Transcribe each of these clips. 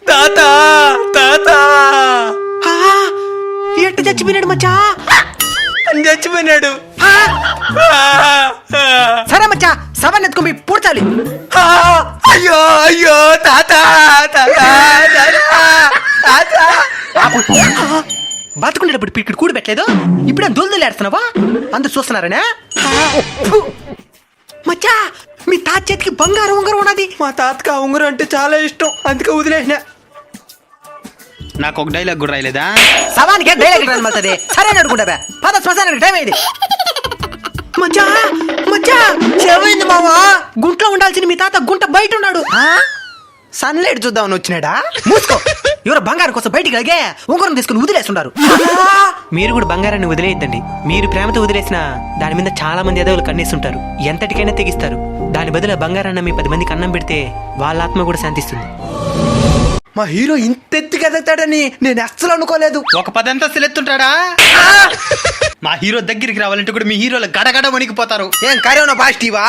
తాత తాత ఎట్టు చచ్చిపోయినాడు మచ్చా? చచ్చిపోయినాడు. సరే మచ్చా, సవాన్ని ఎత్తుకొని పూడ్చాలి. అయ్యో అయ్యో తాత తాత తాత. బతుకుండేటప్పుడు ఇక్కడ కూడి పెట్టలేదు, ఇప్పుడే దొల్దొల్లి ఆడుతున్నావా? అందరు చూస్తున్నారనే. మచ్చా, మీ తాత చేతికి బంగారం ఉంగరం ఉన్నది. మా తాతకి ఆ ఉంగరం అంటే చాలా ఇష్టం, అందుకే వదిలేసిన. నాకు ఒక డైలాగ్ కూడా రాయలేదా? సవానికి డైలాగ్ రాయమవుతుంది. సరే అడుగుంటా పద, శ్మశానానికి టైం అయింది. మచ్చా మచ్చా, చెవైంది మావా. గుంట్లో ఉండాల్సిన మీ తాత గుంట బయట ఉన్నాడు. సన్లైట్ చూద్దామని వచ్చినాడా? మూసుకో. ఎవరో బంగారం కోసం బయటికి అలాగే ఉంగరం తీసుకుని వదిలేస్తున్నారు. మీరు కూడా బంగారాన్ని వదిలేయద్దండి. మీరు ప్రేమతో వదిలేసిన దాని మీద చాలా మంది ఎదవులు కన్నేస్తుంటారు, ఎంతటికైనా తెగిస్తారు. దాని బదులు బంగారాన్ని మీ 10 మందికి అన్నం పెడితే వాళ్ళ ఆత్మ కూడా శాంతిస్తుంది. మా హీరో ఇంత ఎత్తుకి ఎదుగుతాడని నేను అస్సలు అనుకోలేదు. ఒక 10 అంతస్తులు ఎత్తుంటాడా? మా హీరో దగ్గరికి రావాలంటే కూడా మీ హీరోలు గడగడ వణికిపోతారు. ఏం కరోనా పాజిటివా?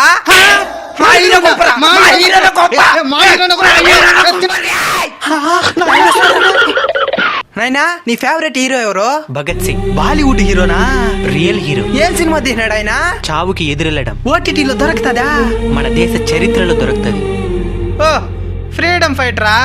నాయనా, నీ ఫేవరెట్ హీరో ఎవరో? భగత్ సింగ్. బాలీవుడ్ హీరోనా? Real hero. ఏం సినిమా తీసినాడు ఆయన? చావుకి ఎదురెళ్ళడం. ఓటీటీలో దొరుకుతుందా? మన దేశ చరిత్రలో దొరుకుతుంది. ఓ, ఫ్రీడమ్ ఫైటరా?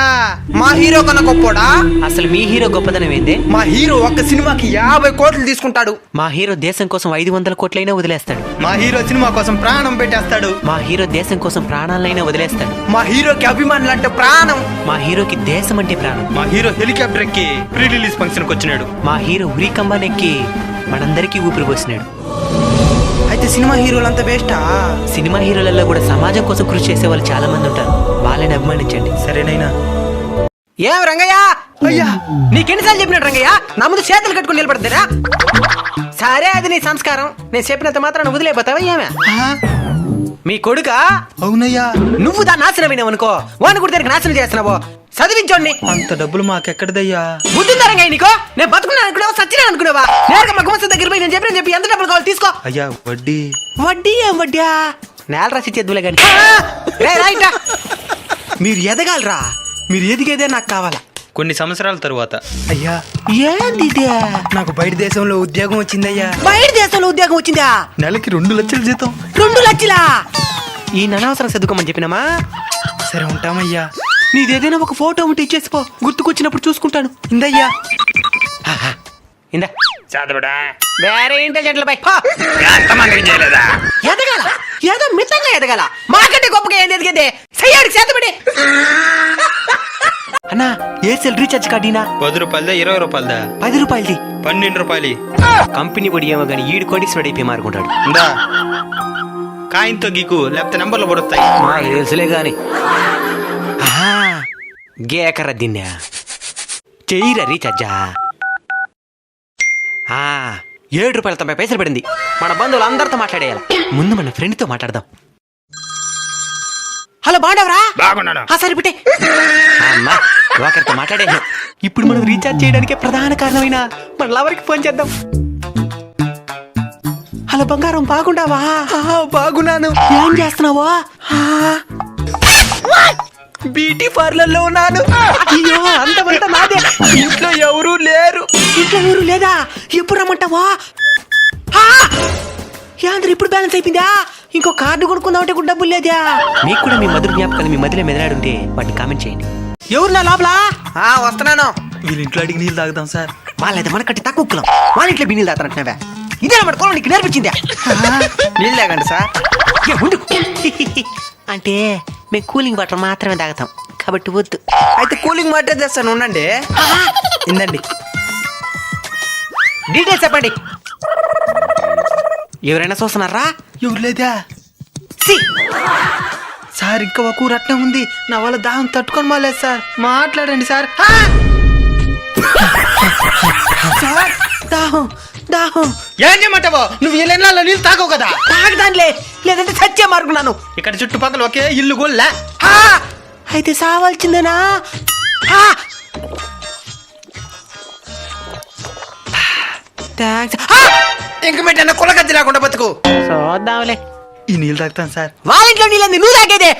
మా హీరో కన్నా గొప్పోడా? అసలు మీ హీరో గొప్పదనం ఏందే? మా హీరో ఒక్క సినిమాకి 50 కోట్లు తీసుకుంటాడు. మా హీరో దేశం కోసం 500 కోట్లైనా వదిలేస్తాడు. మా హీరో సినిమా కోసం ప్రాణం పెట్టేస్తాడు. మా హీరో దేశం కోసం ప్రాణాలైనా వదిలేస్తాడు. మా హీరోకి అభిమానులు అంటే ప్రాణం. మా హీరోకి దేశం అంటే ప్రాణం. మా హీరో హెలికాప్టర్ ఎక్కి ప్రీ రిలీజ్ ఫంక్షన్ కి వచ్చినాడు. మా హీరో ఉరికంబానెక్కి మనందరికీ ఊపిరి పోసినాడు. అయితే సినిమా హీరోలంతా బెస్టా? సినిమా హీరోలలో కూడా సమాజం కోసం కృషి చేసే వాళ్ళు చాలా మంది ఉంటారు, వాళ్ళని అభిమానించండి. సరేనైనా. ఏం రంగయ్య? అయ్యా, నీకెన్నిసార్లు చెప్పినాడు రంగయ్య? నా ముందు చేతులు కట్టుకుని నిలబడతారా? సరే, అది నీ సంస్కారం. నేను చెప్పినంత మాత్రాన్ని వదిలేపోతావా ఏమే? మీ కొడుక? అవునయ్యా. నువ్వు దాన్ని నాశనమైనావు అనుకో, వాడిని కూడా దానికి నాశనం చేస్తున్నావు. చదివించోండి. అంత డబ్బులు మాకెక్కడదయ్యా? బుద్ధిందా రంగయ్య నీకో? నేను బతుకున్నా అనుకున్నావా, సచ్చినా అనుకున్నావా? నేరుగా మా గుమస్తా దగ్గర పోయి నేను చెప్పి ఎంత డబ్బులు కావాలి తీసుకో. అయ్యా, వడ్డీ. వడ్డీ ఏం వడ్డీ? నేల రాసి చేద్దులే కానీ. రైటా, మీరు ఎదగాలరా. మీరు ఎదిగేదే నాకు కావాలా. కొన్ని సంవత్సరాల తరువాత. అయ్యా, ఏంది నాకు బయట దేశంలో ఉద్యోగం వచ్చిందయ్యా. బయట దేశంలో ఉద్యోగం వచ్చిందా? నెలకి 2 లక్షల జీతం. 2 లక్షలా? ఈ అనవసరం చదువుకోమని చెప్పినామా? సరే, ఉంటామయ్యా. నీదేదైనా ఒక ఫోటో ఉంటే ఇచ్చేసిపో, గుర్తుకొచ్చినప్పుడు చూసుకుంటాను. ఇందయ్యా. ఇందా చదవడా? వేరే ఇంటెలిజెంట్లపై ఎదగాల, ఏదో మితంగా ఎదగాల. మాకంటే గొప్పగా ఏం ఎదిగేదే? సయ్యాడికి చేతబడి. అన్నా, ఎయిర్సెల్ రీఛార్జ్ కార్డీనా? 10 రూపాయలదా 20 రూపాయలదా? 10 రూపాయలది. 12 రూపాయలు. కంపెనీ పొడి ఏమో గానీ ఈడు కోటీశ్వరుడు అయిపోయి మారుకుంటాడు. ఇందా కాయంతో గీకు, లేకపోతే నంబర్లు పడుతాయి. మాకు తెలుసులే గాని. గేకర దిన్నా చెయ్యిరా రీఛార్జా. 7 రూపాయల 90 పైసలు పడింది. మన బంధువులు అందరితో మాట్లాడేయాలి. ముందు మన ఫ్రెండ్తో మాట్లాడదాం. హలో, బాగున్నావరా? బాగున్నాను. సరే పెట్టే. అమ్మా, ఒకరితో మాట్లాడేసాం. ఇప్పుడు మనం రీఛార్జ్ చేయడానికే ప్రధాన కారణమైన మన లవర్కి ఫోన్ చేద్దాం. హలో బంగారం, బాగుండావా? బాగున్నాను. ఏం చేస్తున్నావా? బ్యూటీ పార్లర్ లో ఉన్నాను. అయ్యో, అంతమంతా నాదే. ఇంట్లో ఎవరూ లేరు. ఇంట్లో ఎవరు లేదా? ఎప్పుడు రమ్మంటావా? యాంద్ర ఇప్పుడు బ్యాలెన్స్ అయిపోయిందా? ఇంకో కార్డు కొనుక్కుందామంటే కూడా డబ్బులు లేదా? మీకు కూడా మీ మధుర జ్ఞాపకాలు మీ మధ్యలో మెదలాడుంటే వాటిని కామెంట్ చేయండి. ఎవరు నా లోపల? వస్తున్నాను. వీళ్ళ ఇంట్లో అడిగి నీళ్ళు తాగుదాం సార్. వాళ్ళైతే మనకట్టి తక్కువ కులం, వాళ్ళ ఇంట్లో బిన్నీళ్ళు తాగుతారంటున్నావా? ఇదే మన కులం నీకు నేర్పించిందా? నీళ్ళు తాగండి సార్. అంటే మేము కూలింగ్ వాటర్ మాత్రమే తాగుతాం కాబట్టి వద్దు. అయితే కూలింగ్ వాటర్ తెస్తాను, ఉండండి. ఇందండి. డీటెయిల్స్ చెప్పండి. ఎవరైనా చూస్తున్నారా? ఎవరు లేదా సార్? ఇంకా ఒక రత్నం ఉంది, నా వల్ల దాహం తట్టుకొని మాలేదు సార్. మాట్లాడండి సార్. సార్, దాహం దాహం. ఏం చేయమంటావో? నువ్వు ఈ లైన్లలో నీళ్ళు తాగవు కదా? తాగదానిలే, లేదంటే సత్య మార్కున్నాను. ఇక్కడ చుట్టుపక్కల ఒకే ఇల్లు గోల్లా. అయితే సావాల్సిందేనా? ఇంక పెట్టిన కులగద్ది లేకుండా బతుకు. చూద్దాంలే. ఈ నీళ్ళు తాగుతాను సార్. వాళ్ళ ఇంట్లో నీళ్ళంది, నువ్వు తాగేదే.